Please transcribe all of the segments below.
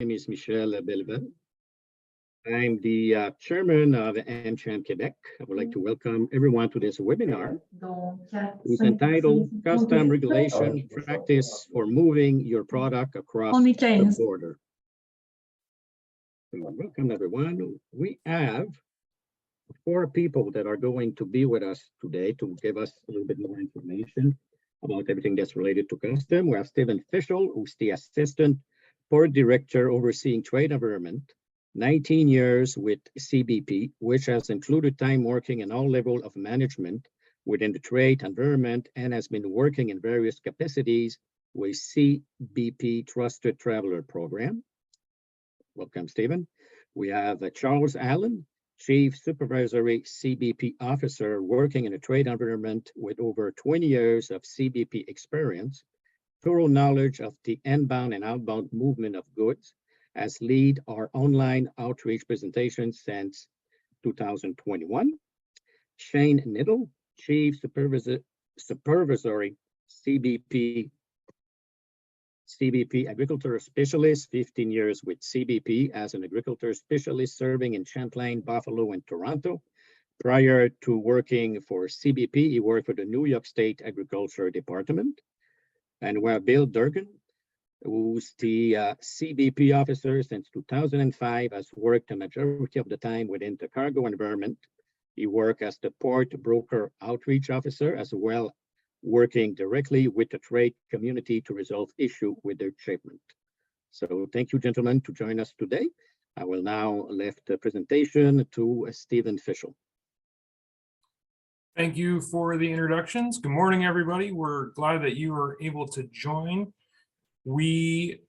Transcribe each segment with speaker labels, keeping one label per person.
Speaker 1: name is Michel Belleville. I'm the chairman of AmCham Quebec. I would like to welcome everyone to this webinar, who's entitled Custom Regulation Practice for Moving Your Product Across the Border. So welcome, everyone. We have 4 people that are going to be with us today to give us a little bit more information about everything that's related to custom. We have Stephen Fischel, who's the Assistant Port Director overseeing trade environment, 19 years with CBP, which has included time working in all levels of management within the trade environment and has been working in various capacities with CBP Trusted Traveler Program. Welcome, Stephen. We have Charles Allen, Chief Supervisory CBP Officer working in a trade environment with over 20 years of CBP experience, thorough knowledge of the inbound and outbound movement of goods, as lead our online outreach presentation since 2021. Shane Niddle, Chief Supervisory CBP Agriculture Specialist, 15 years with CBP as an agriculture specialist serving in Champlain, Buffalo, and Toronto. Prior to working for CBP, he worked for the New York State Agriculture Department. And we have Bill Durgan, who's the CBP officer since 2005, has worked a majority of the time within the cargo environment. He worked as the port broker outreach officer, as well working directly with the trade community to resolve issue with their shipment. So thank you, gentlemen, to join us today. I will now leave the presentation to Stephen Fischel.
Speaker 2: Thank you for the introductions. Good morning, everybody. We're glad that you were able to join. We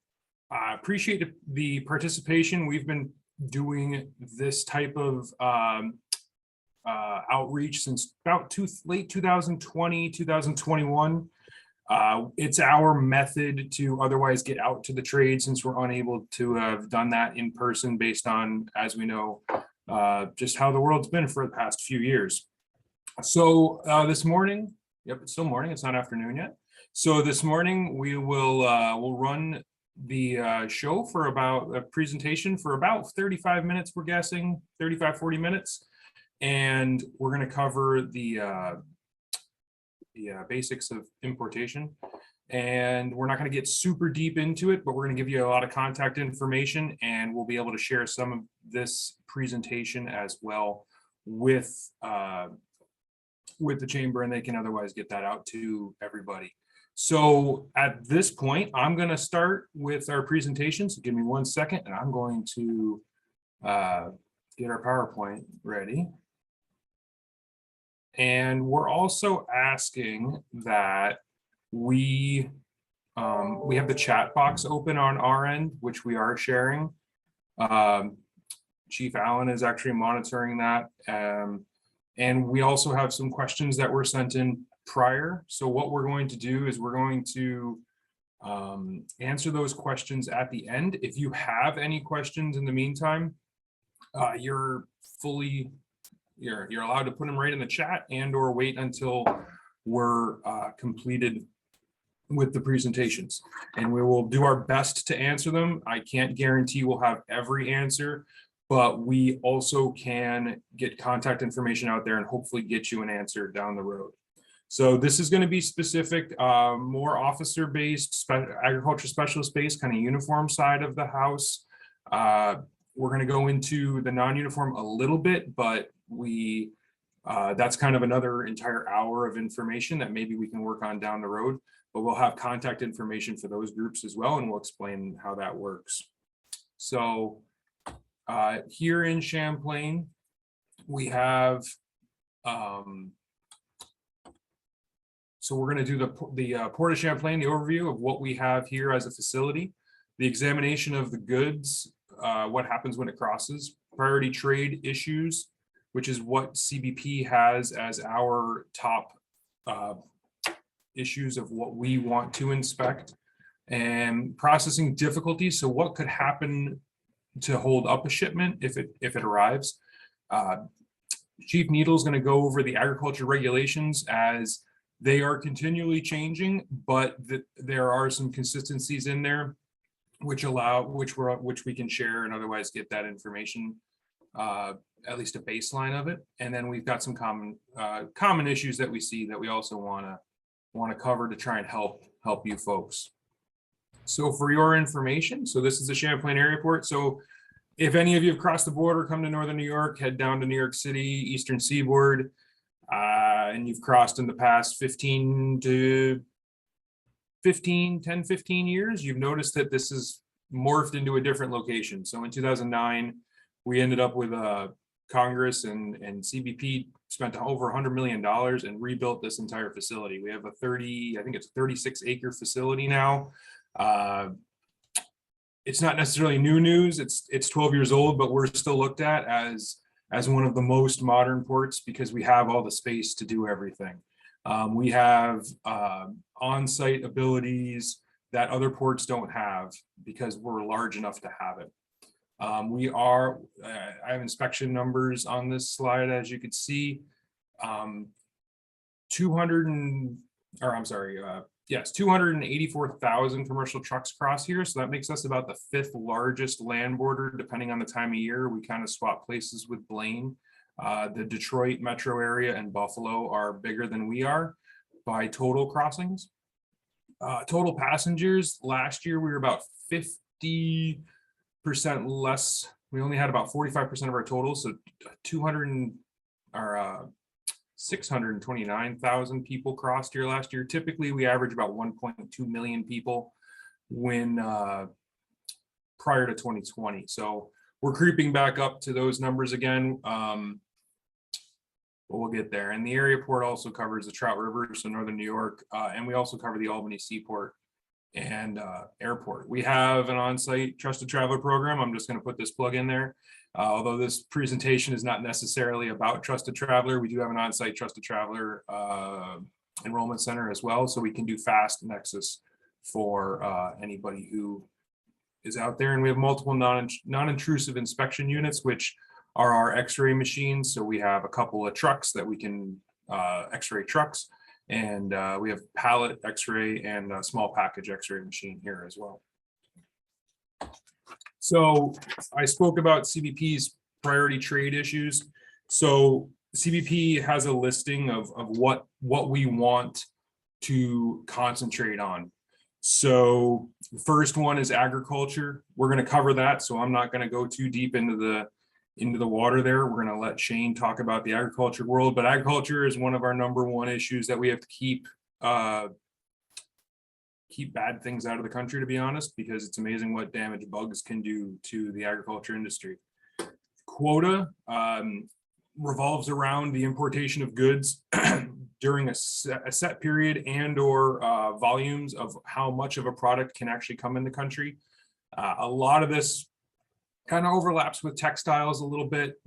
Speaker 2: appreciate the participation. We've been doing this type of outreach since about late 2020, 2021. It's our method to otherwise get out to the trade since we're unable to have done that in person based on, as we know, just how the world's been for the past few years. So this morning, yep, it's still morning, it's not afternoon yet. So this morning we will we'll run the show for about a presentation for about 35 minutes, we're guessing 35, 40 minutes. And we're going to cover the basics of importation. And we're not going to get super deep into it, but we're going to give you a lot of contact information, and we'll be able to share some of this presentation as well with the chamber, and they can otherwise get that out to everybody. So at this point, I'm going to start with our presentation. So give me 1 second, and I'm going to get our PowerPoint ready. And we're also asking that we have the chat box open on our end, which we are sharing. Chief Allen is actually monitoring that. And we also have some questions that were sent in prior. So what we're going to do is we're going to answer those questions at the end. If you have any questions in the meantime, you're allowed to put them right in the chat and or wait until we're completed with the presentations, and we will do our best to answer them. I can't guarantee we'll have every answer, but we also can get contact information out there and hopefully get you an answer down the road. So this is going to be specific, more officer-based, agriculture specialist-based, kind of uniform side of the house. We're going to go into the non-uniform a little bit, but that's kind of another entire hour of information that maybe we can work on down the road, but we'll have contact information for those groups as well, and we'll explain how that works. So here in Champlain, we have, so we're going to do the Port of Champlain, the overview of what we have here as a facility, the examination of the goods, what happens when it crosses, priority trade issues, which is what CBP has as our top issues of what we want to inspect, and processing difficulties. So what could happen to hold up a shipment if it arrives. Chief Needle is going to go over the agriculture regulations as they are continually changing, but there are some consistencies in there. which we can share and otherwise get that information, at least a baseline of it. And then we've got some common issues that we see that we also want to cover to try and help you folks. So for your information, so this is the Champlain Airport. So if any of you have crossed the border, come to Northern New York, head down to New York City, Eastern Seaboard, and you've crossed in the past 10, 15 years, you've noticed that this is morphed into a different location. So in 2009, we ended up with Congress and CBP spent over $100 million and rebuilt this entire facility. We have I think it's a 36-acre facility now. It's not necessarily new news. It's 12 years old, but we're still looked at as one of the most modern ports because we have all the space to do everything. We have on-site abilities that other ports don't have because we're large enough to have it. I have inspection numbers on this slide, as you can see. 284,000 commercial trucks cross here. So that makes us about the 5th largest land border, depending on the time of year. We kind of swap places with Blaine. The Detroit metro area and Buffalo are bigger than we are by total crossings. Total passengers, last year we were about 50% less. We only had about 45% of our total, so 629,000 people crossed here last year. Typically, we average about 1.2 million people when prior to 2020. So we're creeping back up to those numbers again. But we'll get there. And the area port also covers the Trout River, so Northern New York, and we also cover the Albany Seaport and airport. We have an on-site Trusted Traveler program. I'm just going to put this plug in there. Although this presentation is not necessarily about Trusted Traveler, we do have an on-site Trusted Traveler enrollment center as well, so we can do fast nexus for anybody who is out there. And we have multiple non-intrusive inspection units, which are our X-ray machines. So we have a couple of trucks that we can X-ray trucks, and we have pallet X-ray and a small package X-ray machine here as well. So I spoke about CBP's priority trade issues. So CBP has a listing of what we want to concentrate on. So the first one is agriculture. We're going to cover that, so I'm not going to go too deep into the water there. We're going to let Shane talk about the agriculture world, but agriculture is one of our #1 issues that we have to keep bad things out of the country, to be honest, because it's amazing what damage bugs can do to the agriculture industry. Quota revolves around the importation of goods during a set period and or volumes of how much of a product can actually come in the country. A lot of this kind of overlaps with textiles a little bit.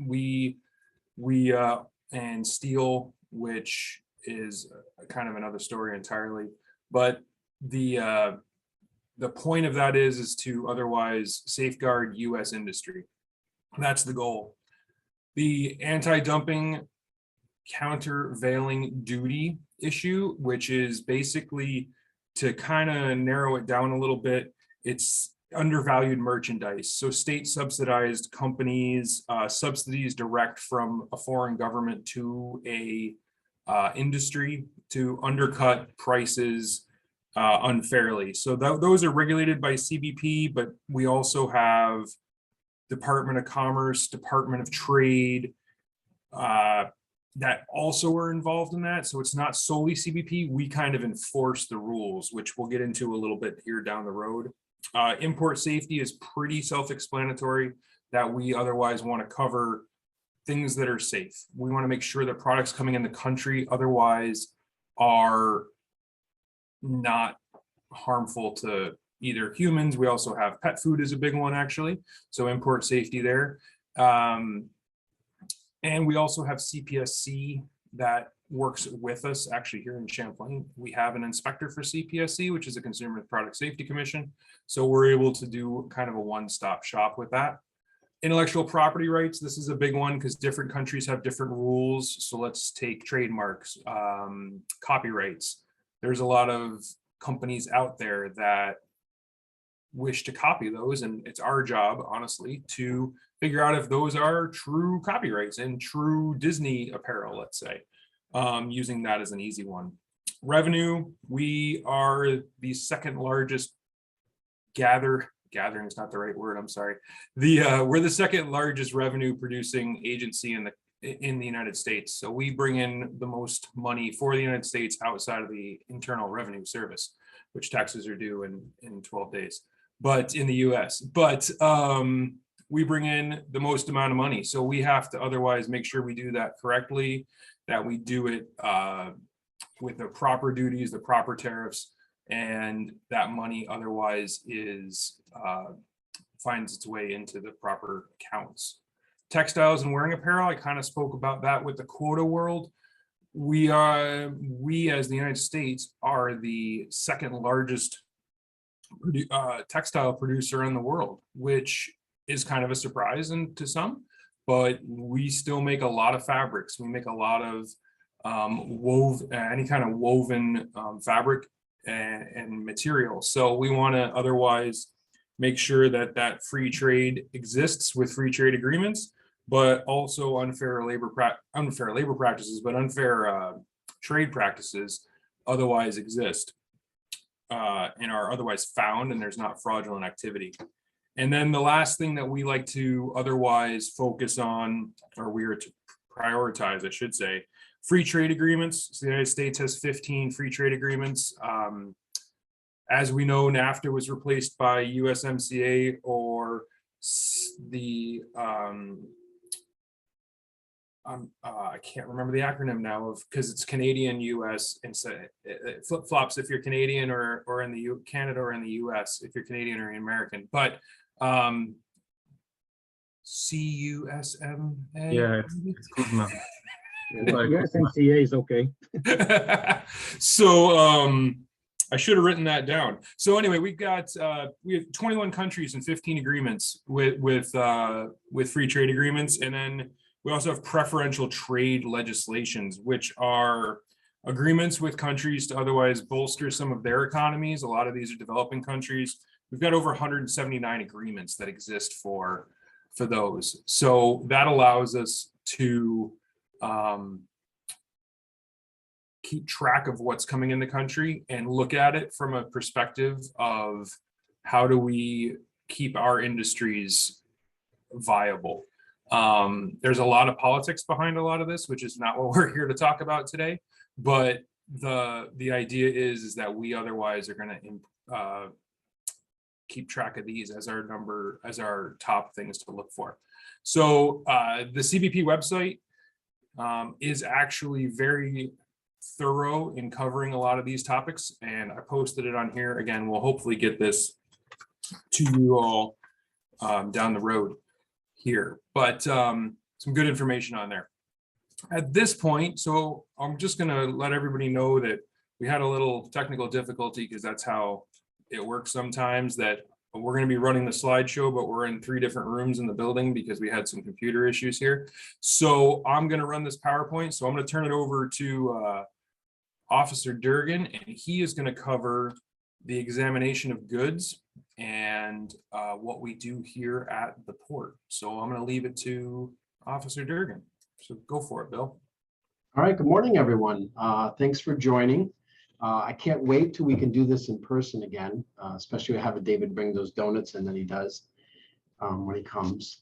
Speaker 2: And steel, which is kind of another story entirely. But the point of that is to otherwise safeguard U.S. industry. That's the goal. The anti-dumping countervailing duty issue, which is basically, to kind of narrow it down a little bit, it's undervalued merchandise. So state subsidized companies, subsidies direct from a foreign government to a industry to undercut prices unfairly. So those are regulated by CBP, but we also have Department of Commerce, Department of Trade, that also are involved in that. So it's not solely CBP. We kind of enforce the rules, which we'll get into a little bit here down the road. Import safety is pretty self-explanatory, that we otherwise want to cover things that are safe. We want to make sure that products coming in the country otherwise are not harmful to either humans. We also have pet food is a big one, actually. So import safety there. And we also have CPSC that works with us actually here in Champlain. We have an inspector for CPSC, which is a Consumer Product Safety Commission. So we're able to do kind of a one-stop shop with that. Intellectual property rights, this is a big one because different countries have different rules. So let's take trademarks, copyrights. There's a lot of companies out there that wish to copy those, and it's our job, honestly, to figure out if those are true copyrights and true Disney apparel, let's say, using that as an easy one. Revenue, we are the second largest gathering is not the right word, I'm sorry. We're the second largest revenue producing agency in the United States. So we bring in the most money for the United States outside of the Internal Revenue Service, which taxes are due in 12 days, but in the US. But we bring in the most amount of money. So we have to otherwise make sure we do that correctly, that we do it with the proper duties, the proper tariffs, and that money otherwise finds its way into the proper accounts. Textiles and wearing apparel, I kind of spoke about that with the quota world. We as the United States are the second largest textile producer in the world, which is kind of a surprise to some, but we still make a lot of fabrics. We make a lot of any kind of woven fabric and material. So we want to otherwise make sure that free trade exists with free trade agreements, but also unfair labor practices, but unfair trade practices otherwise exist and are otherwise found, and there's not fraudulent activity. And then the last thing that we like to otherwise focus on, or we are to prioritize, I should say, free trade agreements. So the United States has 15 free trade agreements. As we know, NAFTA was replaced by USMCA, or the I can't remember the acronym now because it's Canadian, US, and so it flip-flops if you're Canadian or in the Canada or in the US if you're Canadian or American. But CUSMA.
Speaker 3: Yeah, it's good enough.
Speaker 1: USMCA is okay.
Speaker 2: So I should have written that down. So anyway, we have 21 countries and 15 agreements with free trade agreements, and then we also have preferential trade legislations, which are agreements with countries to otherwise bolster some of their economies. A lot of these are developing countries. We've got over 179 agreements that exist for those. So that allows us to keep track of what's coming in the country and look at it from a perspective of how do we keep our industries viable. There's a lot of politics behind a lot of this, which is not what we're here to talk about today. But the idea is that we otherwise are going to keep track of these as our top things to look for. So the CBP website is actually very thorough in covering a lot of these topics, and I posted it on here. Again, we'll hopefully get this to you all down the road here, but some good information on there at this point. So I'm just going to let everybody know that we had a little technical difficulty, because that's how it works sometimes, that we're going to be running the slideshow, but we're in 3 different rooms in the building because we had some computer issues here. So I'm going to run this PowerPoint. So I'm going to turn it over to Officer Durgan, and he is going to cover the examination of goods and what we do here at the port. So I'm going to leave it to Officer Durgan. So go for it, Bill.
Speaker 4: All right, good morning, everyone. Thanks for joining. I can't wait till we can do this in person again, especially having David bring those donuts in that he does when he comes.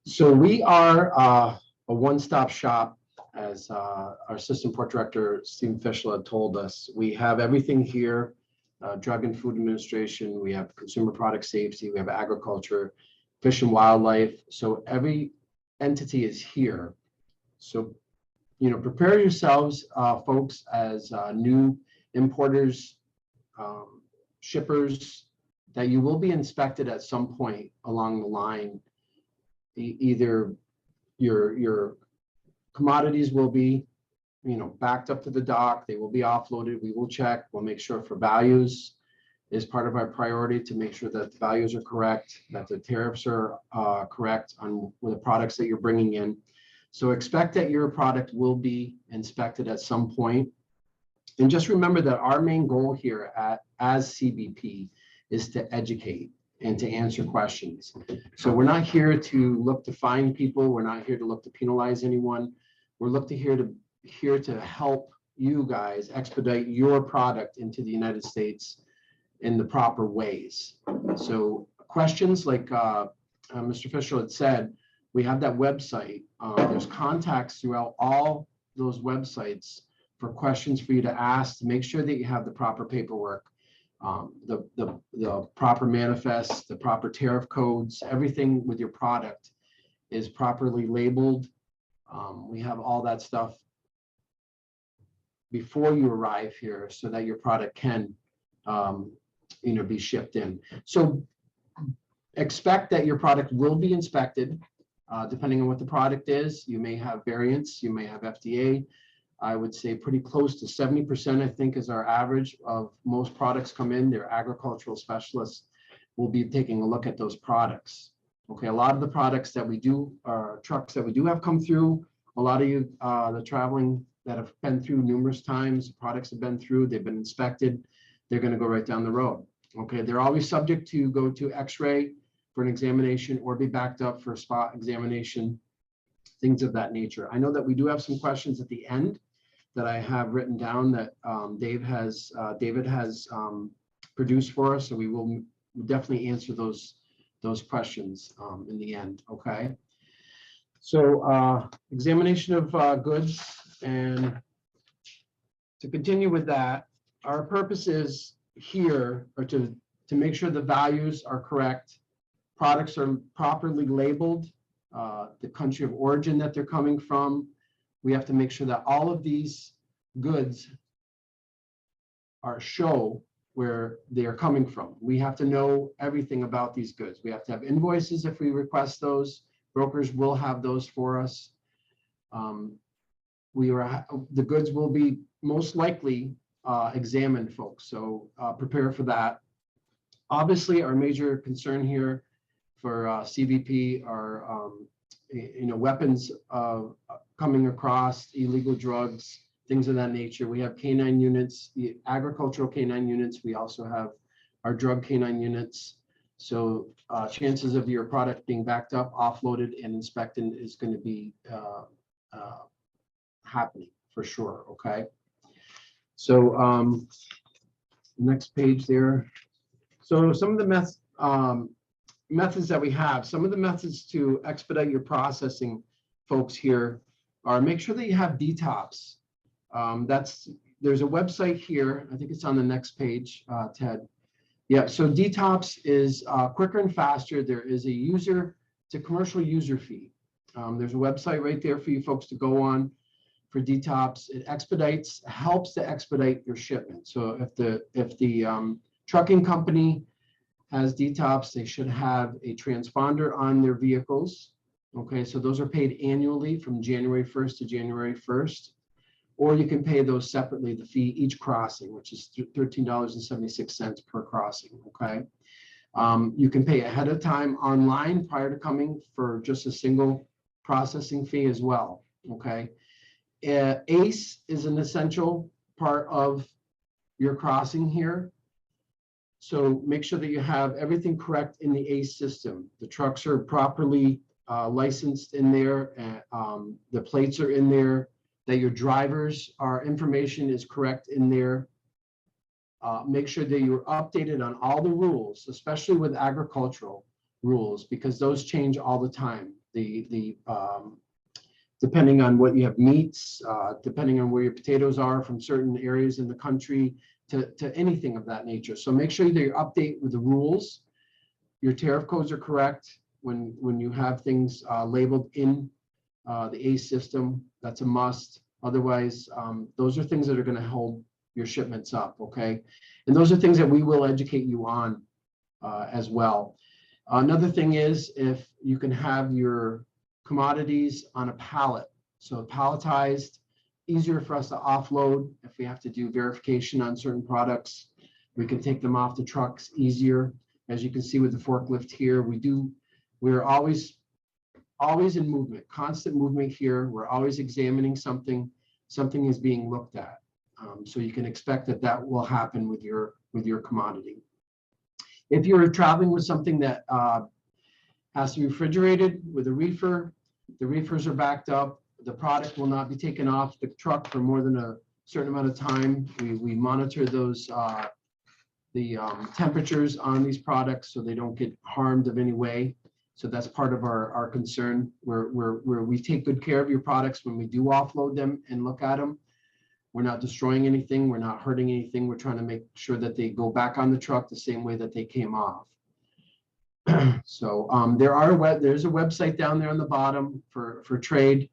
Speaker 4: So we are a one-stop shop, as our Assistant Port Director, Stephen Fischel, had told us. We have everything here, Drug and Food Administration, we have Consumer Product Safety, we have Agriculture, Fish and Wildlife. So every entity is here. So, prepare yourselves, folks, as new importers, shippers, that you will be inspected at some point along the line. Either your commodities will be, backed up to the dock, they will be offloaded, we will check, we'll make sure for values is part of our priority, to make sure that the values are correct, that the tariffs are correct on the products that you're bringing in. So expect that your product will be inspected at some point. And just remember that our main goal here as CBP is to educate and to answer questions. So we're not here to look to fine people. We're not here to look to penalize anyone. We're here to help you guys expedite your product into the United States in the proper ways. So questions like Mr. Fisher had said, we have that website. There's contacts throughout all those websites for questions for you to ask to make sure that you have the proper paperwork, the proper manifest, the proper tariff codes, everything with your product is properly labeled. We have all that stuff before you arrive here so that your product can be shipped in. So expect that your product will be inspected. Depending on what the product is, you may have variants, you may have FDA. I would say pretty close to 70%, I think, is our average of most products come in. Their agricultural specialists will be taking a look at those products. Okay, a lot of the products that we do, trucks that we do have come through, a lot of you, the traveling that have been through numerous times, products have been through, they've been inspected, they're going to go right down the road. Okay, they're always subject to go to X-ray for an examination or be backed up for a spot examination, things of that nature. I know that we do have some questions at the end that I have written down that David has produced for us, so we will definitely answer those questions in the end. Okay. So examination of goods, and to continue with that, our purpose is here or to make sure the values are correct, products are properly labeled, the country of origin that they're coming from. We have to make sure that all of these goods show where they are coming from. We have to know everything about these goods. We have to have invoices if we request those. Brokers will have those for us. The goods will be most likely examined, folks, so prepare for that. Obviously, our major concern here for CBP are weapons coming across, illegal drugs, things of that nature. We have canine units, the agricultural canine units. We also have our drug canine units. So chances of your product being backed up, offloaded, and inspected is going to be happening for sure. Okay. So next page there. So some of the methods that we have, some of the methods to expedite your processing, folks, here are make sure that you have DTOPS. There's a website here. I think it's on the next page, Ted. Yeah, so DTOPS is quicker and faster. There is it's a commercial user fee. There's a website right there for you folks to go on for DTOPS. It helps to expedite your shipment. So if the trucking company has DTOPS, they should have a transponder on their vehicles. Okay, so those are paid annually from January 1st to January 1st. Or you can pay those separately, the fee each crossing, which is $13.76 per crossing. Okay, you can pay ahead of time online prior to coming for just a single processing fee as well. Okay, ACE is an essential part of your crossing here. So make sure that you have everything correct in the ACE system. The trucks are properly licensed in there, the plates are in there, that your drivers, information is correct in there. Make sure that you're updated on all the rules, especially with agricultural rules, because those change all the time. Depending on what you have meats, depending on where your potatoes are from certain areas in the country, to anything of that nature. So make sure that you're updated with the rules. Your tariff codes are correct when you have things labeled in the ACE system. That's a must. Otherwise, those are things that are going to hold your shipments up. Okay, and those are things that we will educate you on as well. Another thing is if you can have your commodities on a pallet, so palletized, easier for us to offload. If we have to do verification on certain products, we can take them off the trucks easier. As you can see with the forklift here, we're always in movement, constant movement here. We're always examining something is being looked at. So you can expect that will happen with your commodity. If you're traveling with something that has to be refrigerated with a reefer, the reefers are backed up, the product will not be taken off the truck for more than a certain amount of time. We monitor those temperatures on these products so they don't get harmed of any way. So that's part of our concern, where we take good care of your products when we do offload them and look at them. We're not destroying anything, we're not hurting anything. We're trying to make sure that they go back on the truck the same way that they came off. So there's a website down there on the bottom for trade,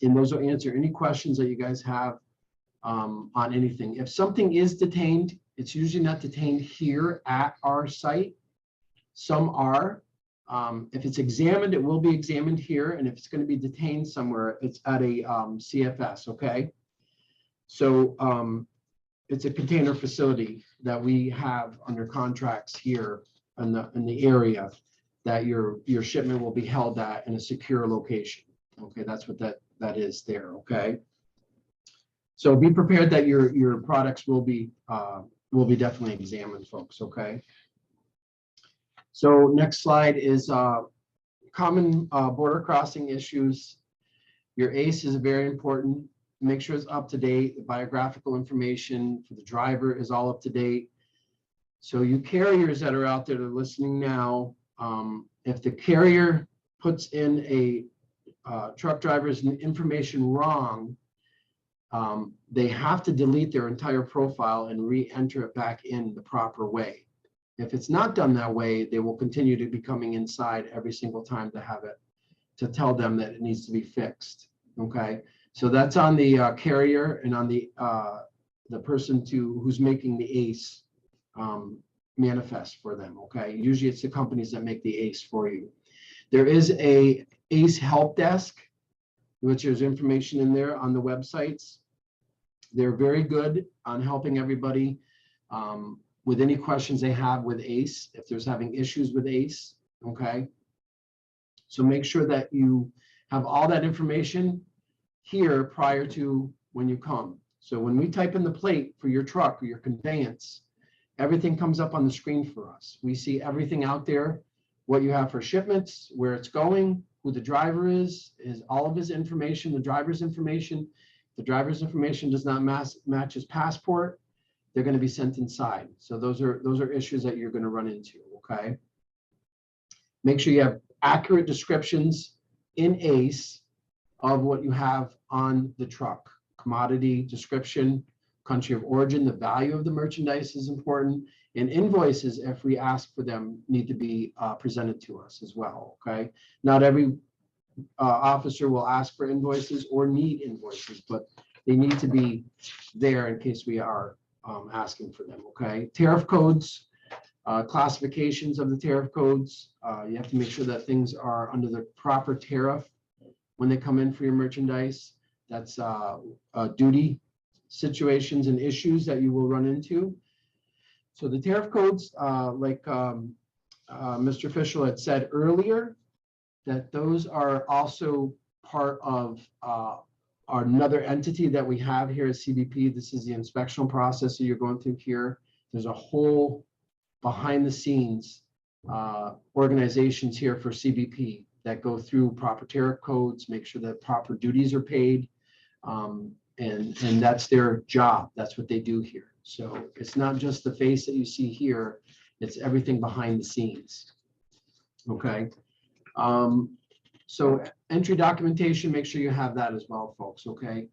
Speaker 4: and those will answer any questions that you guys have on anything. If something is detained, it's usually not detained here at our site. Some are. If it's examined, it will be examined here, and if it's going to be detained somewhere, it's at a CFS. Okay, so it's a container facility that we have under contracts here in the area that your shipment will be held at in a secure location. Okay, that's what that is there. Okay, so be prepared that your products will be definitely examined, folks. Okay. So next slide is common border crossing issues. Your ACE is very important. Make sure it's up to date. The biographical information for the driver is all up to date. So you carriers that are out there that are listening now, if the carrier puts in a truck driver's information wrong, they have to delete their entire profile and re-enter it back in the proper way. If it's not done that way, they will continue to be coming inside every single time to have it, to tell them that it needs to be fixed. Okay, so that's on the carrier and on the person who's making the ACE manifest for them. Okay, usually it's the companies that make the ACE for you. There is a ACE help desk, which there's information in there on the websites. They're very good on helping everybody with any questions they have with ACE, if there's having issues with ACE. Okay, so make sure that you have all that information here prior to when you come. So when we type in the plate for your truck or your conveyance, everything comes up on the screen for us. We see everything out there, what you have for shipments, where it's going, who the driver is all of his information, the driver's information. If the driver's information does not match his passport, they're going to be sent inside. So those are issues that you're going to run into. Okay, make sure you have accurate descriptions in ACE of what you have on the truck. Commodity description, country of origin, the value of the merchandise is important, and invoices, if we ask for them, need to be presented to us as well. Okay, not every officer will ask for invoices or need invoices, but they need to be there in case we are asking for them. Okay, tariff codes, classifications of the tariff codes. You have to make sure that things are under the proper tariff when they come in for your merchandise. That's duty situations and issues that you will run into. So the tariff codes, like Mr. Fischel had said earlier, that those are also part of another entity that we have here at CBP. This is the inspection process that you're going through here. There's a whole behind the scenes organizations here for CBP that go through proper tariff codes, make sure that proper duties are paid, and that's their job. That's what they do here. So it's not just the face that you see here, it's everything behind the scenes. Okay. So entry documentation, make sure you have that as well, folks. Okay.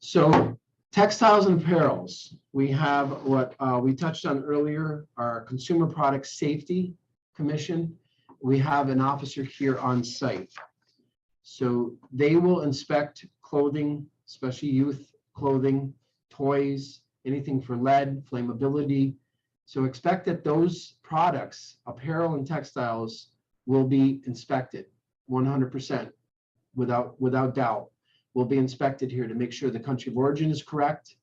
Speaker 4: So textiles and apparels, we have what we touched on earlier, our Consumer Product Safety Commission. We have an officer here on site. So they will inspect clothing, especially youth clothing, toys, anything for lead, flammability. So expect that those products, apparel and textiles, will be inspected 100% without doubt. Will be inspected here to make sure the country of origin is correct,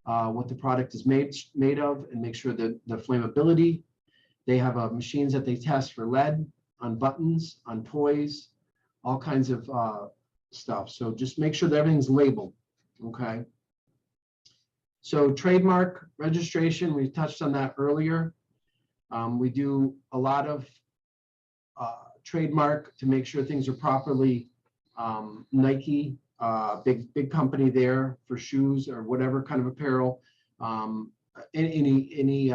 Speaker 4: what the product is made of, and make sure that the flammability. They have machines that they test for lead on buttons, on toys, all kinds of stuff. So just make sure that everything's labeled. Okay. So trademark registration, we touched on that earlier. We do a lot of trademark to make sure things are properly Nike, big company there for shoes or whatever kind of apparel. Any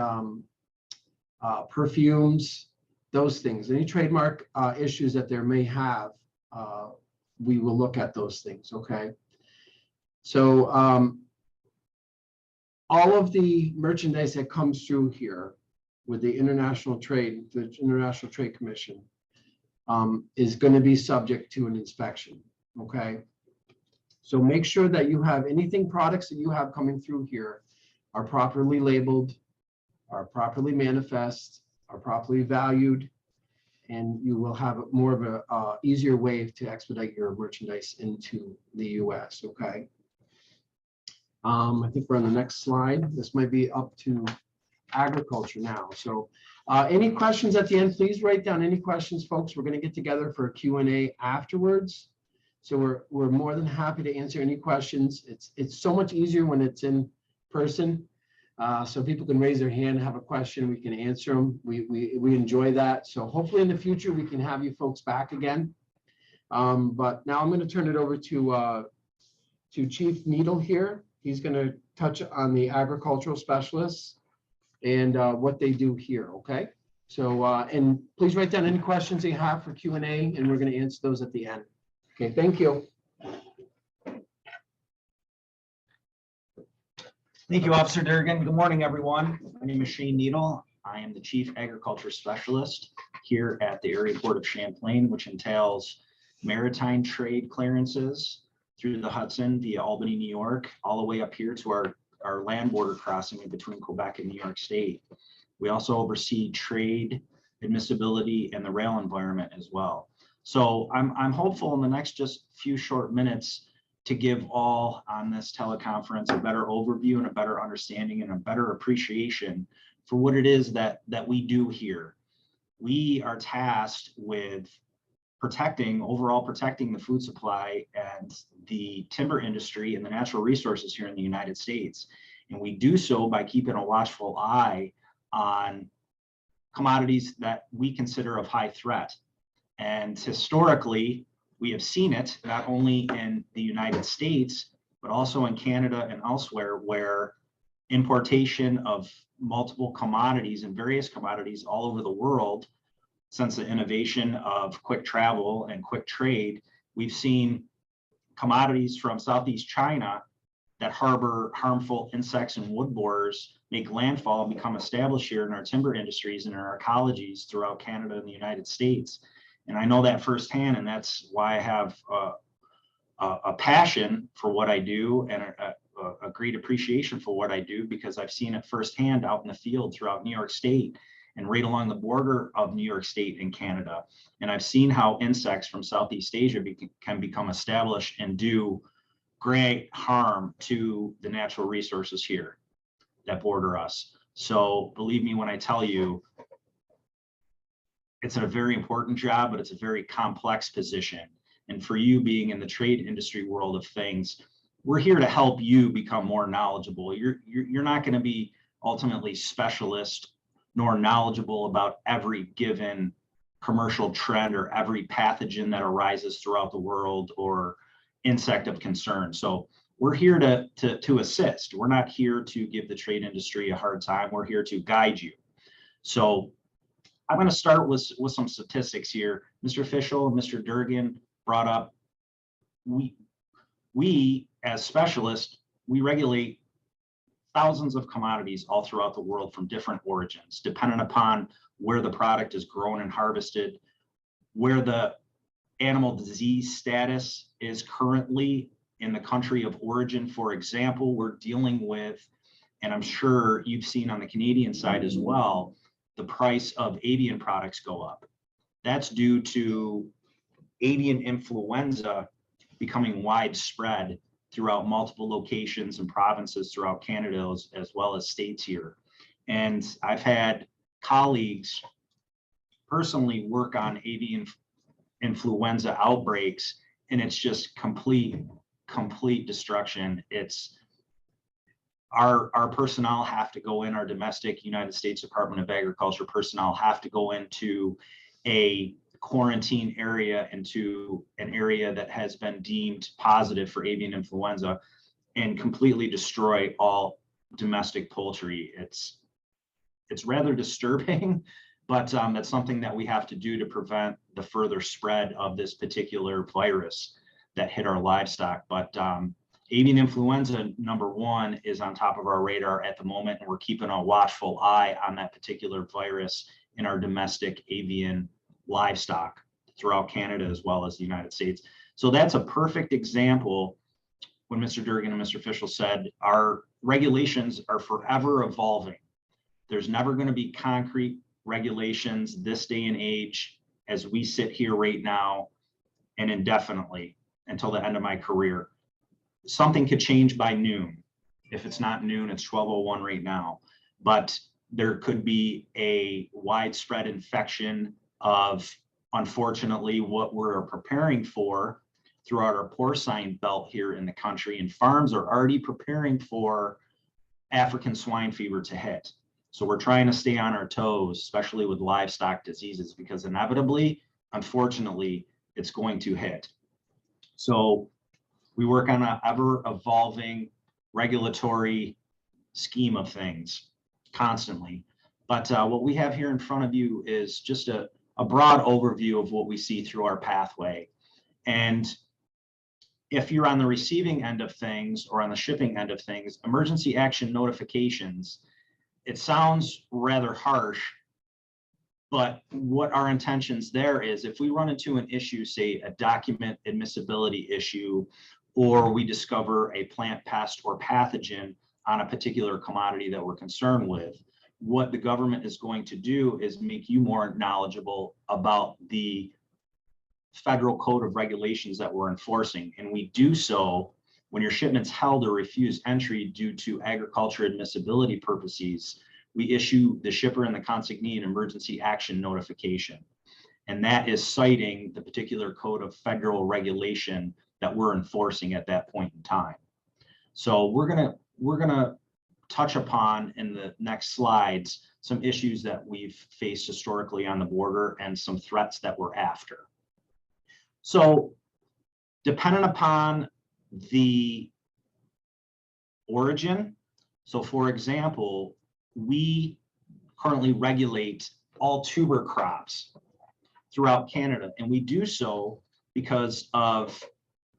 Speaker 4: perfumes, those things, any trademark issues that there may have, we will look at those things. Okay. So all of the merchandise that comes through here with the International Trade Commission is going to be subject to an inspection. Okay. So make sure that you have products that you have coming through here are properly labeled, are properly manifest, are properly valued, and you will have more of a easier way to expedite your merchandise into the US. Okay. I think we're on the next slide. This might be up to agriculture now. So any questions at the end, please write down any questions, folks. We're going to get together for a Q&A afterwards. So we're more than happy to answer any questions. It's so much easier when it's in person. So people can raise their hand, have a question, we can answer them. We enjoy that. So hopefully in the future we can have you folks back again. But now I'm going to turn it over to Chief Needle here. He's going to touch on the agricultural specialists and what they do here. Okay. So and please write down any questions you have for Q&A, and we're going to answer those at the end. Okay. Thank you.
Speaker 5: Thank you, Officer Durgan. Good morning, everyone. My name is Shane Needle. I am the Chief Agriculture Specialist here at the Area Port of Champlain, which entails maritime trade clearances through the Hudson via Albany, New York, all the way up here to our land border crossing in between Quebec and New York State. We also oversee trade, admissibility, and the rail environment as well. So I'm hopeful in the next just few short minutes to give all on this teleconference a better overview and a better understanding and a better appreciation for what it is that we do here. We are tasked with overall protecting the food supply and the timber industry and the natural resources here in the United States. And we do so by keeping a watchful eye on commodities that we consider of high threat. And historically, we have seen it not only in the United States, but also in Canada and elsewhere, where importation of multiple commodities and various commodities all over the world, since the innovation of quick travel and quick trade, we've seen commodities from Southeast China that harbor harmful insects and wood borers make landfall and become established here in our timber industries and in our ecologies throughout Canada and the United States. And I know that firsthand, and that's why I have a passion for what I do and a great appreciation for what I do, because I've seen it firsthand out in the field throughout New York State and right along the border of New York State and Canada. And I've seen how insects from Southeast Asia can become established and do great harm to the natural resources here that border us. So believe me when I tell you, it's a very important job, but it's a very complex position. And for you being in the trade industry world of things, we're here to help you become more knowledgeable. You're not going to be ultimately specialist nor knowledgeable about every given commercial trend or every pathogen that arises throughout the world or insect of concern. So we're here to assist. We're not here to give the trade industry a hard time. We're here to guide you. So I'm going to start with some statistics here. Mr. Fischel and Mr. Durgan brought up, we as specialists, we regulate thousands of commodities all throughout the world from different origins, depending upon where the product is grown and harvested, where the animal disease status is currently in the country of origin. For example, we're dealing with, and I'm sure you've seen on the Canadian side as well, the price of avian products go up. That's due to avian influenza becoming widespread throughout multiple locations and provinces throughout Canada, as well as states here. And I've had colleagues personally work on avian influenza outbreaks, and it's just complete destruction. It's our personnel have to go in, our domestic United States Department of Agriculture personnel have to go into a quarantine area, into an area that has been deemed positive for avian influenza, and completely destroy all domestic poultry. It's rather disturbing, but that's something that we have to do to prevent the further spread of this particular virus that hit our livestock. But avian influenza, number one, is on top of our radar at the moment, and we're keeping a watchful eye on that particular virus in our domestic avian livestock throughout Canada as well as the United States. So that's a perfect example when Mr. Durgan and Mr. Fischel said our regulations are forever evolving. There's never going to be concrete regulations this day and age as we sit here right now and indefinitely until the end of my career. Something could change by noon. If it's not noon, it's 12:01 right now. But there could be a widespread infection of, unfortunately, what we're preparing for throughout our porcine belt here in the country. And farms are already preparing for African swine fever to hit. So we're trying to stay on our toes, especially with livestock diseases, because inevitably, unfortunately, it's going to hit. So we work on an ever-evolving regulatory scheme of things constantly. But what we have here in front of you is just a broad overview of what we see through our pathway. And if you're on the receiving end of things or on the shipping end of things, emergency action notifications, it sounds rather harsh, but what our intentions there is, if we run into an issue, say a document admissibility issue, or we discover a plant pest or pathogen on a particular commodity that we're concerned with, what the government is going to do is make you more knowledgeable about the federal code of regulations that we're enforcing. And we do so when your shipment's held or refused entry due to agriculture admissibility purposes. We issue the shipper and the consignee an emergency action notification. And that is citing the particular code of federal regulation that we're enforcing at that point in time. So we're gonna touch upon in the next slides some issues that we've faced historically on the border and some threats that we're after. So dependent upon the origin, so for example, we currently regulate all tuber crops throughout Canada, and we do so because of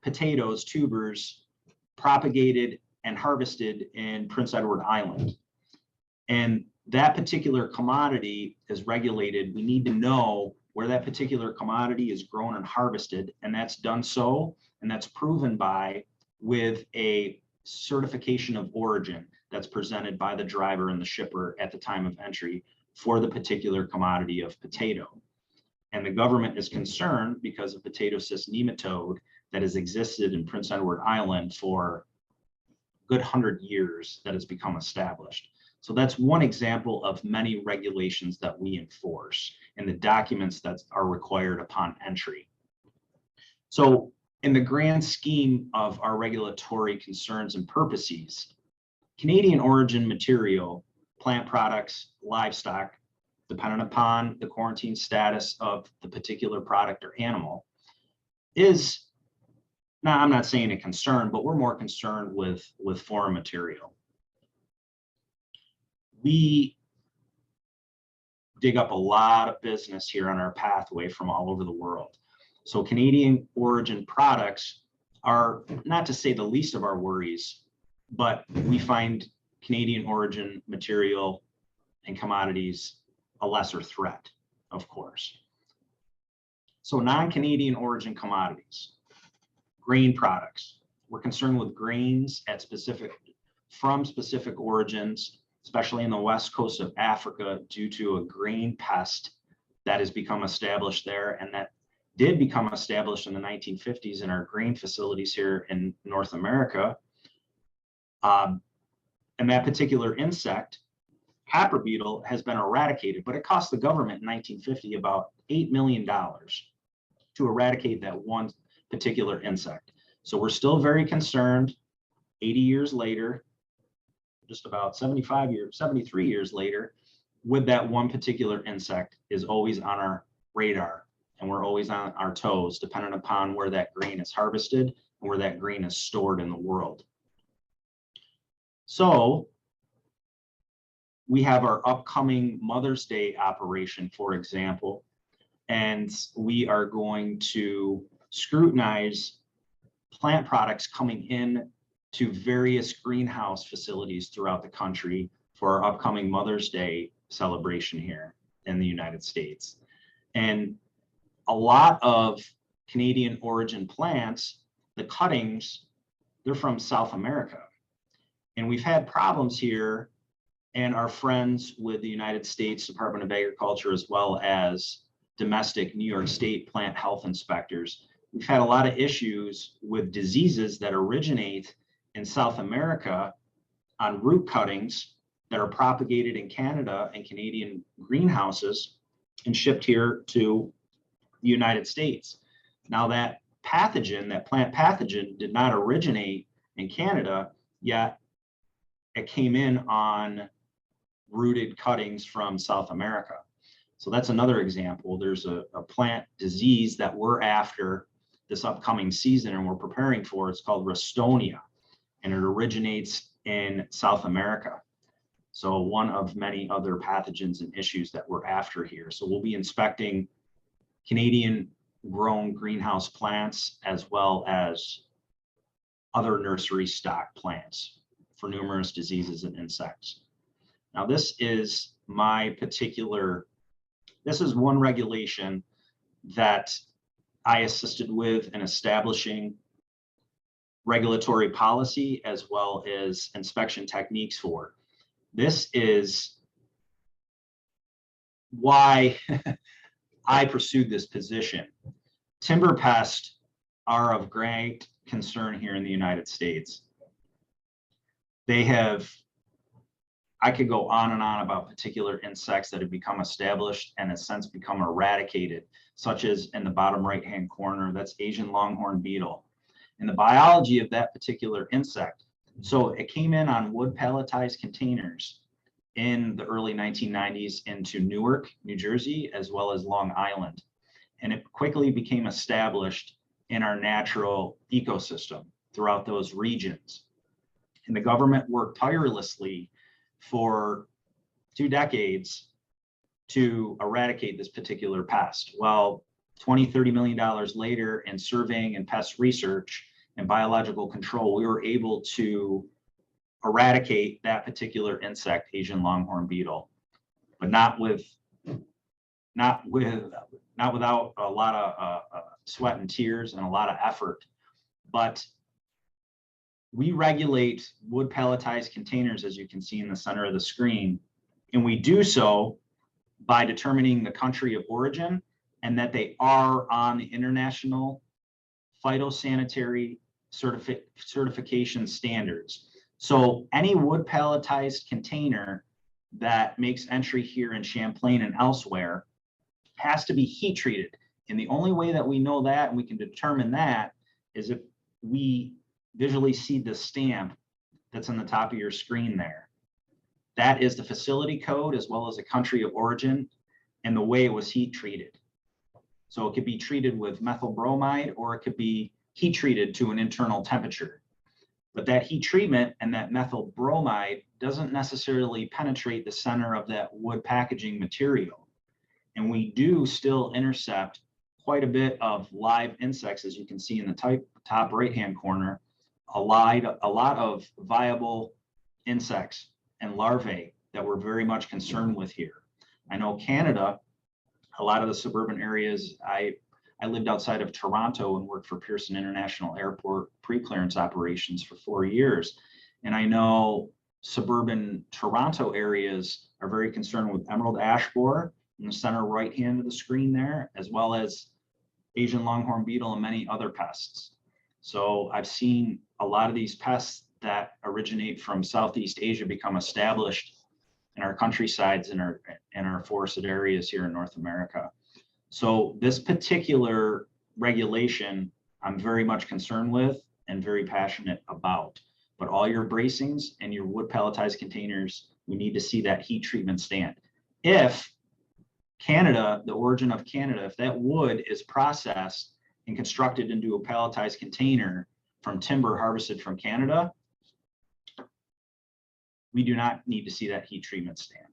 Speaker 5: potatoes, tubers, propagated and harvested in Prince Edward Island. And that particular commodity is regulated. We need to know where that particular commodity is grown and harvested, and that's done so, and that's proven with a certification of origin that's presented by the driver and the shipper at the time of entry for the particular commodity of potato. And the government is concerned because of potato cyst nematode that has existed in Prince Edward Island for a good 100 years that has become established. So that's one example of many regulations that we enforce and the documents that are required upon entry. So in the grand scheme of our regulatory concerns and purposes, Canadian origin material, plant products, livestock, dependent upon the quarantine status of the particular product or animal, is, now I'm not saying a concern, but we're more concerned with foreign material. We dig up a lot of business here on our pathway from all over the world. So Canadian origin products are, not to say the least of our worries, but we find Canadian origin material and commodities a lesser threat, of course. So non-Canadian origin commodities, grain products. We're concerned with grains from specific origins, especially in the west coast of Africa, due to a grain pest that has become established there, and that did become established in the 1950s in our grain facilities here in North America. And that particular insect, copper beetle, has been eradicated, but it cost the government in 1950 about $8 million to eradicate that one particular insect. So we're still very concerned 80 years later just about 73 years later, with that one particular insect is always on our radar. And we're always on our toes, depending upon where that grain is harvested and where that grain is stored in the world. So we have our upcoming Mother's Day operation, for example, and we are going to scrutinize plant products coming in to various greenhouse facilities throughout the country for our upcoming Mother's Day celebration here in the United States. And a lot of Canadian origin plants, the cuttings, they're from South America. And we've had problems here, and our friends with the United States Department of Agriculture, as well as domestic New York State plant health inspectors, we've had a lot of issues with diseases that originate in South America on root cuttings that are propagated in Canada and Canadian greenhouses and shipped here to the United States. Now that pathogen, that plant pathogen, did not originate in Canada, yet it came in on rooted cuttings from South America. So that's another example. There's a plant disease that we're after this upcoming season and we're preparing for. It's called Ralstonia, and it originates in South America. So one of many other pathogens and issues that we're after here. So we'll be inspecting Canadian grown greenhouse plants as well as other nursery stock plants for numerous diseases and insects. Now this is this is one regulation that I assisted with in establishing regulatory policy as well as inspection techniques for. This is why I pursued this position. Timber pests are of great concern here in the United States. I could go on and on about particular insects that have become established and have since become eradicated, such as in the bottom right-hand corner, that's Asian longhorn beetle. And the biology of that particular insect, so it came in on wood palletized containers in the early 1990s into Newark, New Jersey, as well as Long Island. And it quickly became established in our natural ecosystem throughout those regions. And the government worked tirelessly for 2 decades to eradicate this particular pest. Well, $20–30 million later in surveying and pest research and biological control, we were able to eradicate that particular insect, Asian longhorn beetle, but not without a lot of sweat and tears and a lot of effort. But we regulate wood palletized containers, as you can see in the center of the screen, and we do so by determining the country of origin and that they are on the international phytosanitary certification standards. So any wood palletized container that makes entry here in Champlain and elsewhere has to be heat treated. And the only way that we know that and we can determine that is if we visually see the stamp that's on the top of your screen there. That is the facility code as well as the country of origin and the way it was heat treated. So it could be treated with methyl bromide or it could be heat treated to an internal temperature. But that heat treatment and that methyl bromide doesn't necessarily penetrate the center of that wood packaging material. And we do still intercept quite a bit of live insects, as you can see in the top right-hand corner, a lot of viable insects and larvae that we're very much concerned with here. I know Canada, a lot of the suburban areas, I lived outside of Toronto and worked for Pearson International Airport pre-clearance operations for 4 years. And I know suburban Toronto areas are very concerned with emerald ash borer in the center right hand of the screen there, as well as Asian longhorn beetle and many other pests. So I've seen a lot of these pests that originate from Southeast Asia become established in our countrysides and our forested areas here in North America. So this particular regulation, I'm very much concerned with and very passionate about. But all your bracings and your wood pelletized containers, we need to see that heat treatment stamp. If Canada, the origin of Canada, if that wood is processed and constructed into a pelletized container from timber harvested from Canada, we do not need to see that heat treatment stamp.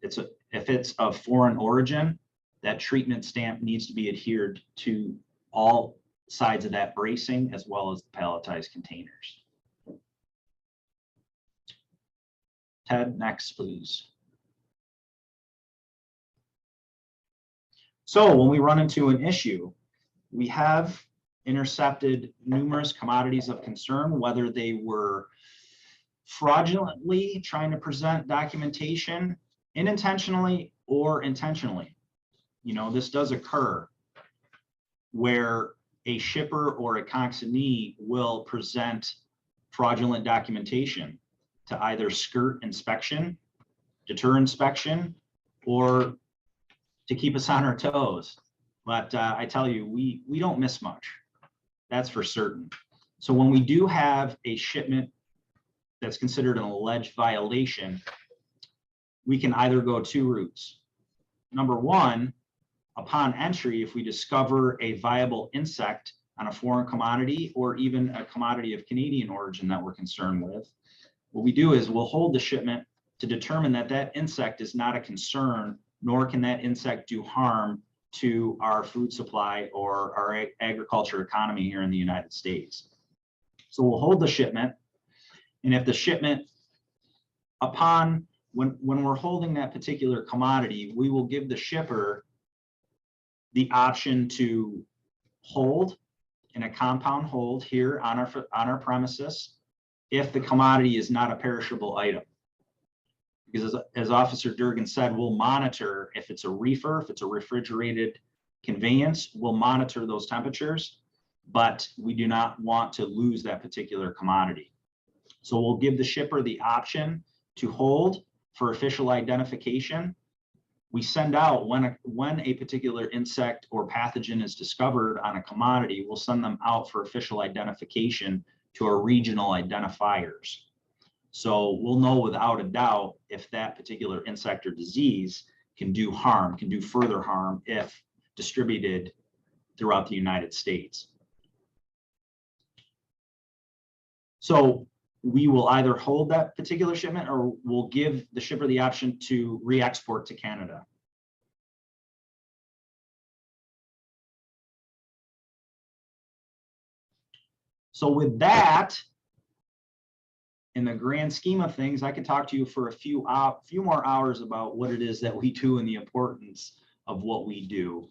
Speaker 5: If it's of foreign origin, that treatment stamp needs to be adhered to all sides of that bracing as well as the pelletized containers. Ted, next, please. So when we run into an issue, we have intercepted numerous commodities of concern, whether they were fraudulently trying to present documentation unintentionally or intentionally. You know, this does occur where a shipper or a consignee will present fraudulent documentation to either skirt inspection, deter inspection, or to keep us on our toes. But I tell you, we don't miss much. That's for certain. So when we do have a shipment that's considered an alleged violation, we can either go two routes. Number one, upon entry, if we discover a viable insect on a foreign commodity or even a commodity of Canadian origin that we're concerned with, what we do is we'll hold the shipment to determine that that insect is not a concern, nor can that insect do harm to our food supply or our agriculture economy here in the United States. So we'll hold the shipment. And if the shipment, when we're holding that particular commodity, we will give the shipper the option to hold in a compound hold here on our premises if the commodity is not a perishable item. Because as Officer Durgan said, we'll monitor if it's a reefer, if it's a refrigerated conveyance, we'll monitor those temperatures, but we do not want to lose that particular commodity. So we'll give the shipper the option to hold for official identification. We send out when a particular insect or pathogen is discovered on a commodity, we'll send them out for official identification to our regional identifiers. So we'll know without a doubt if that particular insect or disease can do harm, can do further harm if distributed throughout the United States. So we will either hold that particular shipment or we'll give the shipper the option to re-export to Canada. So with that, in the grand scheme of things, I could talk to you for a few more hours about what it is that we do and the importance of what we do.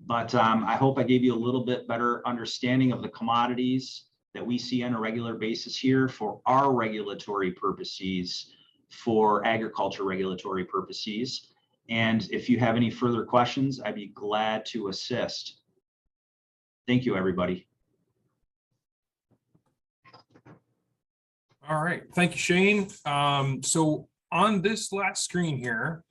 Speaker 5: But I hope I gave you a little bit better understanding of the commodities that we see on a regular basis here for our regulatory purposes, for agriculture regulatory purposes. And if you have any further questions, I'd be glad to assist. Thank you, everybody.
Speaker 2: All right, thank you, Shane. So on this last screen here,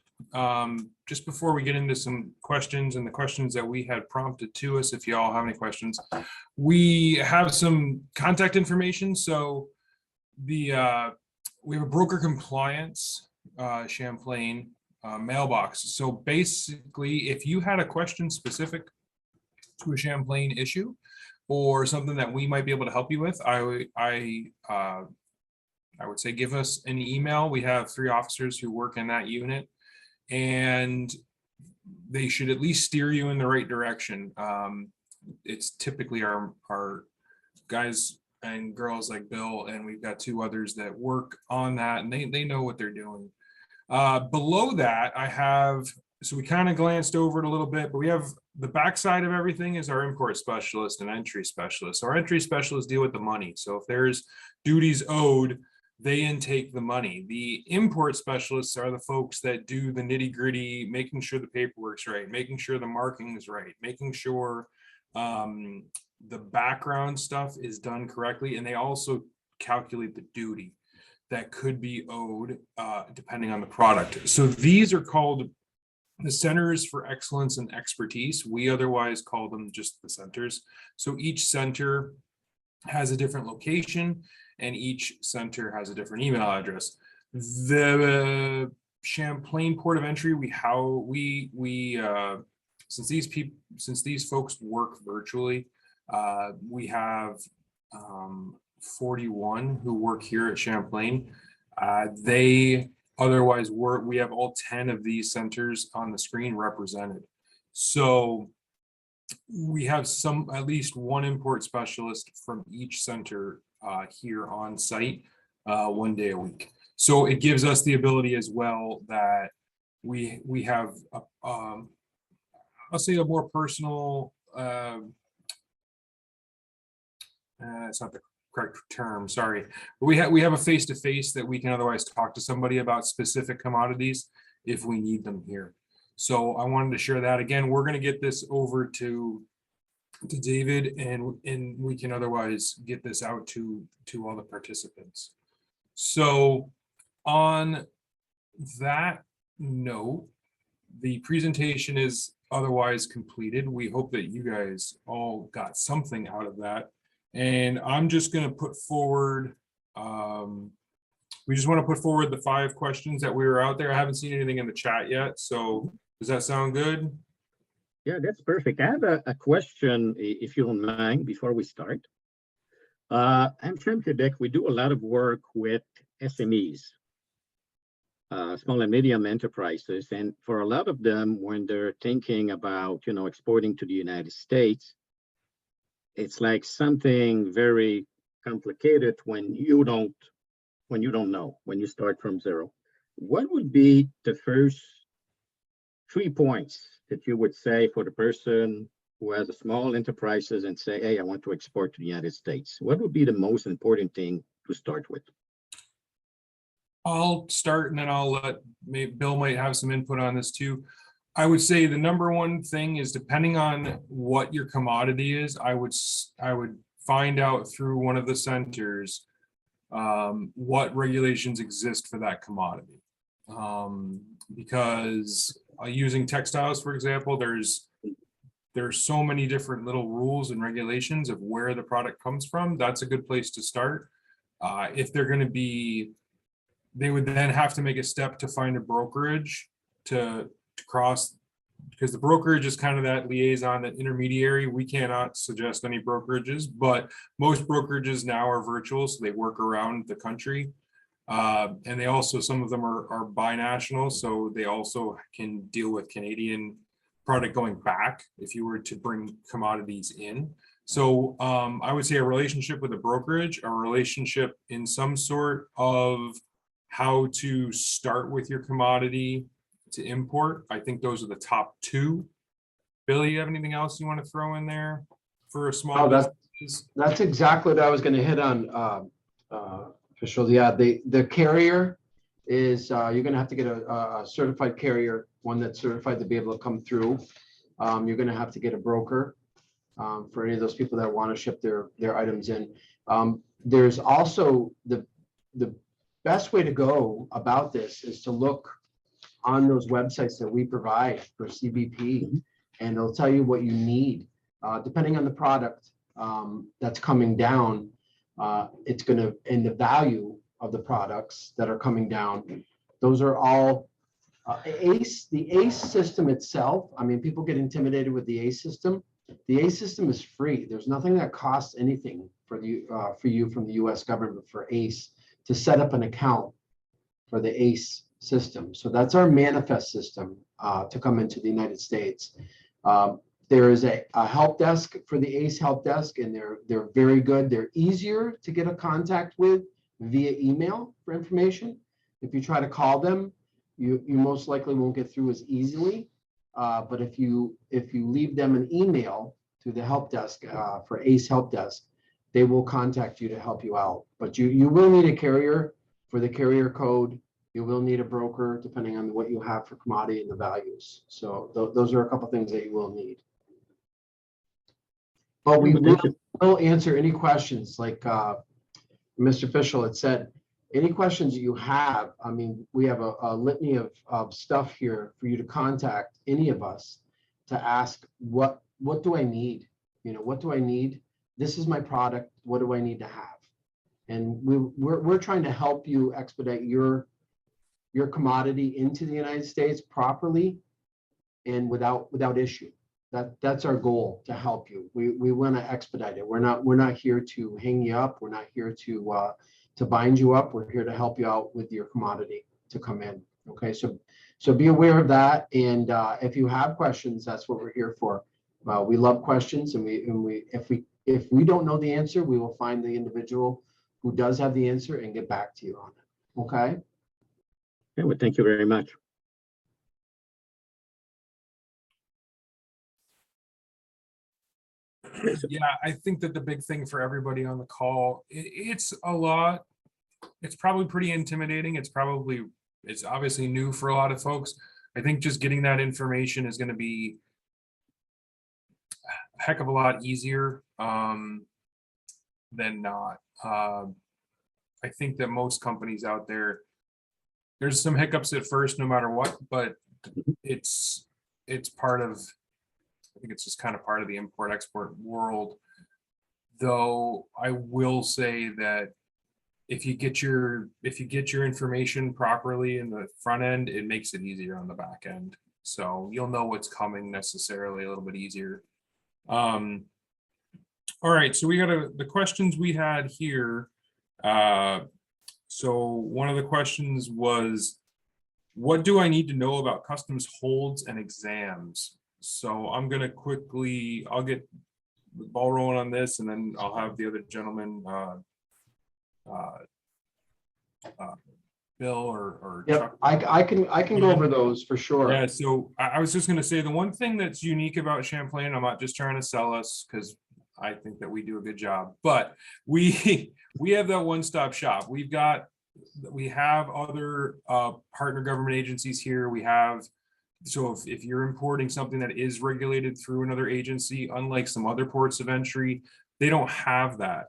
Speaker 2: just before we get into some questions and the questions that we had prompted to us, if you all have any questions, we have some contact information. So we have a broker compliance Champlain mailbox. So basically, if you had a question specific to a Champlain issue or something that we might be able to help you with, I would say give us an email. We have 3 officers who work in that unit, and they should at least steer you in the right direction. It's typically our guys and girls like Bill, and we've got 2 others that work on that, and they know what they're doing. Below that, so we kind of glanced over it a little bit, but we have the backside of everything is our import specialist and entry specialist. So our entry specialists deal with the money. So if there's duties owed, they intake the money. The import specialists are the folks that do the nitty gritty, making sure the paperwork's right, making sure the marking is right, making sure the background stuff is done correctly. And they also calculate the duty that could be owed depending on the product. So these are called the Centers for Excellence and Expertise. We otherwise call them just the centers. So each center has a different location, and each center has a different email address. The Champlain Port of Entry, since these folks work virtually, we have 41 who work here at Champlain. They otherwise work, we have all 10 of these centers on the screen represented. So we have at least one import specialist from each center here on site 1 day a week. So it gives us the ability as well that we have, I'll say, a more personal, it's not the correct term, sorry. But we have a face-to-face that we can otherwise talk to somebody about specific commodities if we need them here. So I wanted to share that. Again, we're going to get this over to David, and we can otherwise get this out to all the participants. So on that note, the presentation is otherwise completed. We hope that you guys all got something out of that. And I'm just going to put forward, we just want to put forward the 5 questions that we were out there. I haven't seen anything in the chat yet. So does that sound good?
Speaker 1: Yeah, that's perfect. I have a question, if you don't mind, before we start. AmCham Quebec, we do a lot of work with SMEs, small and medium enterprises. And for a lot of them, when they're thinking about, exporting to the United States, it's like something very complicated when you don't know, when you start from zero. What would be the first 3 points that you would say for the person who has a small enterprises and say, hey, I want to export to the United States? What would be the most important thing to start with?
Speaker 2: I'll start, and then I'll Bill might have some input on this too. I would say the number one thing is, depending on what your commodity is, I would find out through one of the centers what regulations exist for that commodity. Because using textiles, for example, there's so many different little rules and regulations of where the product comes from. That's a good place to start. If they're going to be, they would then have to make a step to find a brokerage to cross, because the brokerage is kind of that liaison, that intermediary. We cannot suggest any brokerages, but most brokerages now are virtual, so they work around the country. And they also, some of them are binational, so they also can deal with Canadian product going back if you were to bring commodities in. So I would say a relationship with a brokerage, a relationship in some sort of how to start with your commodity to import. I think those are the top 2. Billy, you have anything else you want to throw in there for a small business?
Speaker 4: That's exactly what I was going to hit on, official. Yeah, the carrier is, you're going to have to get a certified carrier, one that's certified to be able to come through. You're going to have to get a broker for any of those people that want to ship their items in. There's also the best way to go about this is to look on those websites that we provide for CBP, and it'll tell you what you need. Depending on the product that's coming down, it's going to, and the value of the products that are coming down, those are all ACE. The ACE system itself, I mean, people get intimidated with the ACE system. The ACE system is free. There's nothing that costs anything for you from the US government for ACE to set up an account for the ACE system. So that's our manifest system to come into the United States. There is a help desk for the ACE help desk, and they're very good. They're easier to get a contact with via email for information. If you try to call them, you most likely won't get through as easily. But if you leave them an email to the help desk for ACE help desk, they will contact you to help you out. But you will need a carrier for the carrier code. You will need a broker depending on what you have for commodity and the values. So those are a couple things that you will need. But we will answer any questions, like Mr. Fischel had said. Any questions that you have, I mean, we have a litany of stuff here for you to contact any of us to ask, what do I need? What do I need? This is my product. What do I need to have? And we're trying to help you expedite your commodity into the United States properly and without issue. That's our goal, to help you. We want to expedite it. We're not here to hang you up. We're not here to bind you up. We're here to help you out with your commodity to come in. Okay, so be aware of that. And if you have questions, that's what we're here for. We love questions, and if we don't know the answer, we will find the individual who does have the answer and get back to you on it. Okay.
Speaker 1: Okay, well, thank you very much.
Speaker 2: Yeah, I think that the big thing for everybody on the call, it's a lot. It's probably pretty intimidating. It's obviously new for a lot of folks. I think just getting that information is going to be a heck of a lot easier than not. I think that most companies out there's some hiccups at first, no matter what, but it's part of, I think it's just kind of part of the import-export world. Though I will say that if you get your information properly in the front end, it makes it easier on the back end. So you'll know what's coming necessarily a little bit easier. All right, so we got the questions we had here. So one of the questions was, what do I need to know about customs holds and exams? So I'm going to I'll get the ball rolling on this, and then I'll have the other gentleman, Bill or
Speaker 4: Yep,
Speaker 2: Chuck.
Speaker 4: I can go over those for sure.
Speaker 2: Yeah, so I was just going to say, the one thing that's unique about Champlain, I'm not just trying to sell us, because I think that we do a good job, but we have that one-stop shop. We have other partner government agencies here. So if you're importing something that is regulated through another agency, unlike some other ports of entry, they don't have that.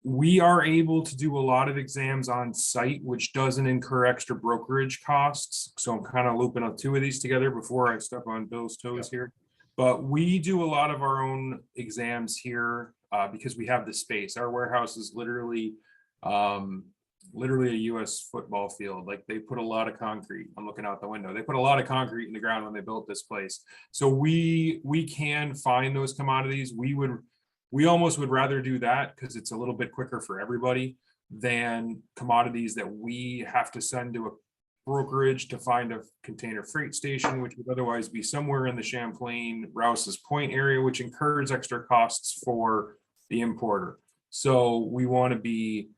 Speaker 2: We are able to do a lot of exams on site, which doesn't incur extra brokerage costs. So I'm kind of looping up two of these together before I step on Bill's toes here. But we do a lot of our own exams here because we have the space. Our warehouse is literally a US football field. Like, they put a lot of concrete. I'm looking out the window. They put a lot of concrete in the ground when they built this place. So we can find those commodities. We almost would rather do that because it's a little bit quicker for everybody than commodities that we have to send to a brokerage to find a container freight station, which would otherwise be somewhere in the Champlain, Rouse's Point area, which incurs extra costs for the importer. So we want to be,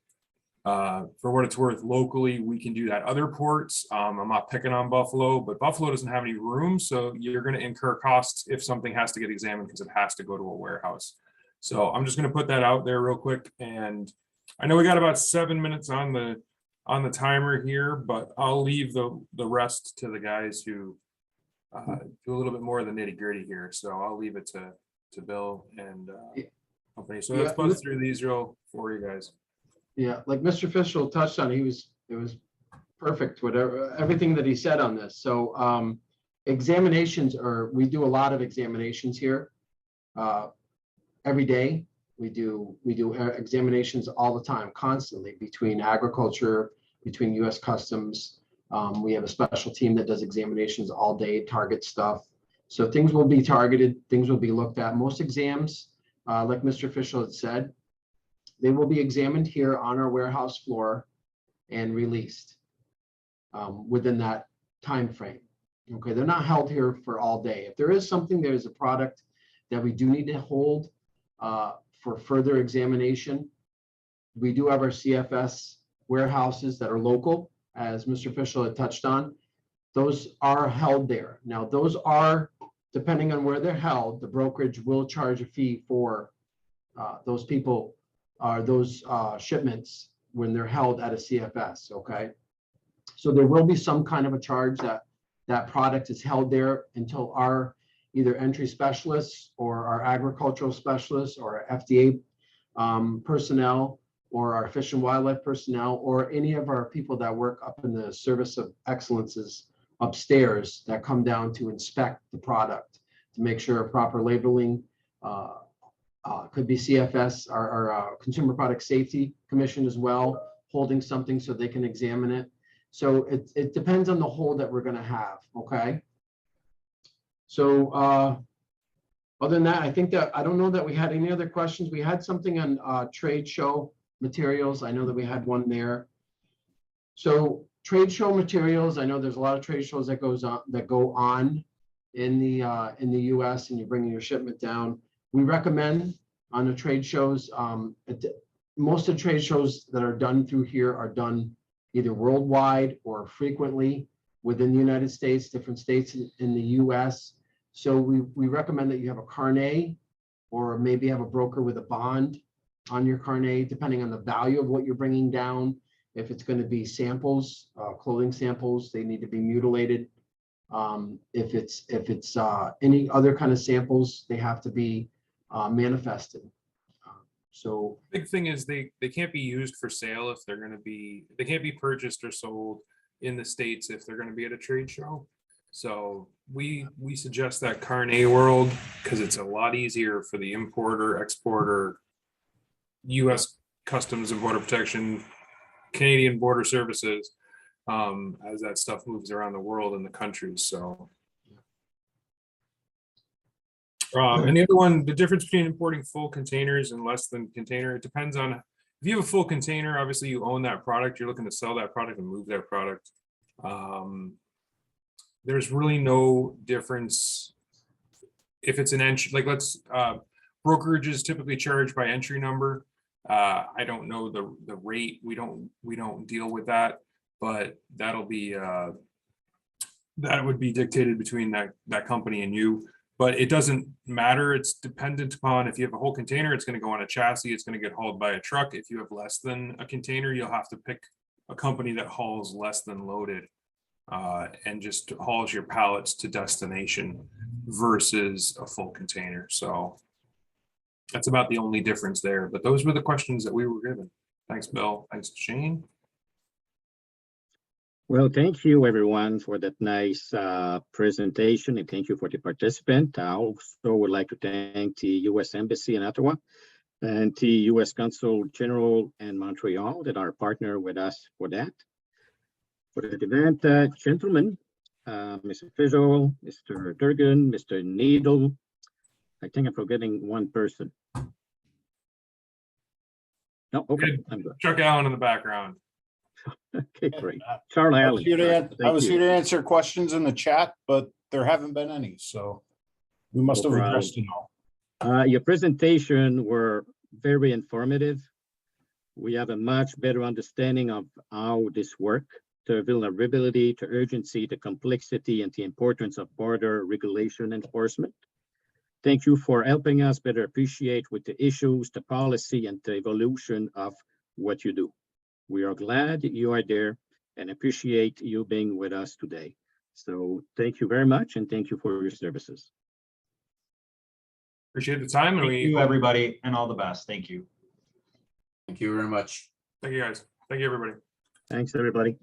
Speaker 2: for what it's worth, locally, we can do that. Other ports, I'm not picking on Buffalo, but Buffalo doesn't have any room. So you're going to incur costs if something has to get examined because it has to go to a warehouse. So I'm just going to put that out there real quick. And I know we got about 7 minutes on the timer here, but I'll leave the rest to the guys who do a little bit more of the nitty gritty here. So I'll leave it to Bill and company. So let's buzz through these for you guys.
Speaker 4: Yeah, like Mr. Fischel touched on, it was perfect, everything that he said on this. So examinations we do a lot of examinations here. Every day we do examinations all the time, constantly, between agriculture, between US Customs. We have a special team that does examinations all day, target stuff. So things will be targeted, things will be looked at. Most exams, like Mr. Fischel had said, they will be examined here on our warehouse floor and released within that time frame. Okay, they're not held here for all day. If there is something, there's a product that we do need to hold for further examination. We do have our CFS warehouses that are local, as Mr. Fischel had touched on. Those are held there. Now, those are, depending on where they're held, the brokerage will charge a fee for those people, those shipments when they're held at a CFS, okay? So there will be some kind of a charge that product is held there until our either entry specialists or our agricultural specialists or our FDA personnel or our Fish and Wildlife personnel or any of our people that work up in the service of excellences upstairs that come down to inspect the product to make sure proper labeling, could be CFS, our Consumer Product Safety Commission as well, holding something so they can examine it. So it depends on the hold that we're gonna have, okay? So other than that, I think that, I don't know that we had any other questions. We had something on trade show materials. I know that we had one there. So trade show materials, I know there's a lot of trade shows that go on in the US, and you're bringing your shipment down. We recommend on the trade shows, most of the trade shows that are done through here are done either worldwide or frequently within the United States, different states in the US. So we recommend that you have a carnet, or maybe have a broker with a bond on your carnet, depending on the value of what you're bringing down. If it's going to be samples, clothing samples, they need to be mutilated. If it's any other kind of samples, they have to be manifested. So
Speaker 2: Big thing is they can't be used for sale if they're gonna be, they can't be purchased or sold in the States if they're gonna be at a trade show. So we suggest that Carnet World, because it's a lot easier for the importer, exporter, US Customs and Border Protection, Canadian Border Services, as that stuff moves around the world and the countries, so. And the other one, the difference between importing full containers and less than container, it depends on, if you have a full container, obviously you own that product, you're looking to sell that product and move that product. There's really no difference if it's an entry, like brokerages typically charge by entry number. I don't know the rate, we don't deal with that, but that'll be that would be dictated between that company and you. But it doesn't matter. It's dependent upon, if you have a whole container, it's going to go on a chassis. It's going to get hauled by a truck. If you have less than a container, you'll have to pick a company that hauls less than loaded and just hauls your pallets to destination versus a full container. So that's about the only difference there. But those were the questions that we were given. Thanks, Bill. Thanks, Shane.
Speaker 1: Well, thank you everyone for that nice presentation, and thank you for the participant. I also would like to thank the U.S. Embassy in Ottawa and the U.S. Consul General in Montreal that are partner with us for that. For the event, gentlemen, Mr. Fizzle, Mr. Durgan, Mr. Needle, I think I'm forgetting one person. No, okay, I'm good.
Speaker 2: Chuck Allen in the background.
Speaker 1: Okay, great. Charles
Speaker 6: I
Speaker 1: Allen.
Speaker 6: was here to answer questions in the chat, but there haven't been any, so we must have addressed them all.
Speaker 1: Your presentation were very informative. We have a much better understanding of how this work, the vulnerability, the urgency, the complexity, and the importance of border regulation enforcement. Thank you for helping us better appreciate with the issues, the policy, and the evolution of what you do. We are glad you are there and appreciate you being with us today. So thank you very much, and thank you for your services.
Speaker 2: Appreciate the time. And
Speaker 5: Thank you, everybody, and all the best. Thank you.
Speaker 6: Thank you very much.
Speaker 2: Thank you guys. Thank you, everybody.
Speaker 1: Thanks, everybody.